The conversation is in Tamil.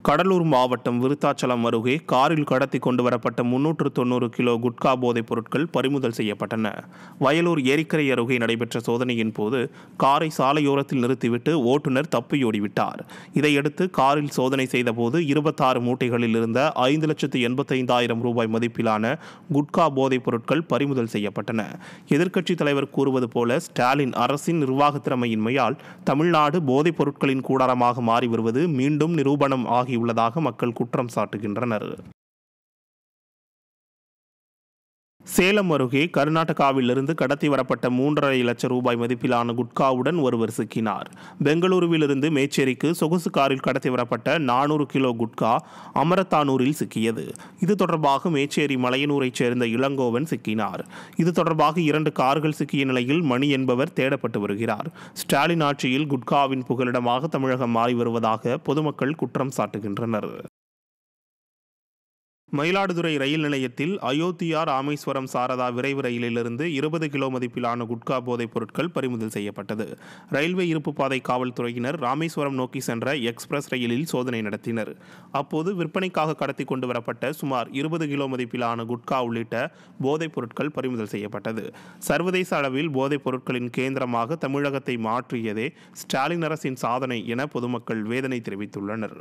கடலூர் மாவட்டம் விருத்தாச்சலம் அருகே காரில் கடத்தி கொண்டு வரப்பட்ட 390 கிலோ குட்கா போதைப் பொருட்கள் பறிமுதல் செய்யப்பட்டன. வயலூர் ஏரிக்கரை அருகே நடைபெற்ற சோதனையின் போது காரை சாலையோரத்தில் நிறுத்திவிட்டு ஓட்டுநர் தப்பியோடிவிட்டார். இதையடுத்து காரில் சோதனை செய்தபோது 26 மூட்டைகளில் இருந்த 5,85,000 ரூபாய் மதிப்பிலான குட்கா போதைப் பொருட்கள் பறிமுதல் செய்யப்பட்டன. எதிர்க்கட்சித் தலைவர் கூறுவது போல ஸ்டாலின் அரசின் நிர்வாக திறமையின்மையால் தமிழ்நாடு போதைப் பொருட்களின் கூடாரமாக மாறி வருவது மீண்டும் நிரூபணம் உள்ளதாக மக்கள் குற்றம் சாட்டுகின்றனர். சேலம் அருகே கர்நாடகாவிலிருந்து கடத்தி வரப்பட்ட 3.5 லட்சம் ரூபாய் மதிப்பிலான குட்காவுடன் ஒருவர் சிக்கினார். பெங்களூருவிலிருந்து மேச்சேரிக்கு சொகுசு காரில் கடத்தி வரப்பட்ட 400 கிலோ குட்கா அமரத்தானூரில் சிக்கியது. இது தொடர்பாக மேச்சேரி மலையனூரைச் சேர்ந்த இளங்கோவன் சிக்கினார். இது தொடர்பாக 2 கார்கள் சிக்கிய நிலையில் மணி என்பவர் தேடப்பட்டு வருகிறார். ஸ்டாலின் ஆட்சியில் குட்காவின் புகலிடமாக தமிழகம் மாறி வருவதாக பொதுமக்கள் குற்றம் சாட்டுகின்றனர். மயிலாடுதுறை ரயில் நிலையத்தில் அயோத்தியா ராமேஸ்வரம் சாரதா விரைவு ரயிலிலிருந்து 20 கிலோ மதிப்பிலான குட்கா போதைப் பொருட்கள் பறிமுதல் செய்யப்பட்டது. ரயில்வே இருப்பு பாதை காவல்துறையினர் ராமேஸ்வரம் நோக்கி சென்ற எக்ஸ்பிரஸ் ரயிலில் சோதனை நடத்தினர். அப்போது விற்பனைக்காக கடத்தி கொண்டு வரப்பட்ட சுமார் 20 கிலோ மதிப்பிலான குட்கா உள்ளிட்ட போதைப் பொருட்கள் பறிமுதல் செய்யப்பட்டது. சர்வதேச அளவில் போதைப் பொருட்களின் கேந்திரமாக தமிழகத்தை மாற்றியதே ஸ்டாலின் அரசின் சாதனை என பொதுமக்கள் வேதனை தெரிவித்துள்ளனர்.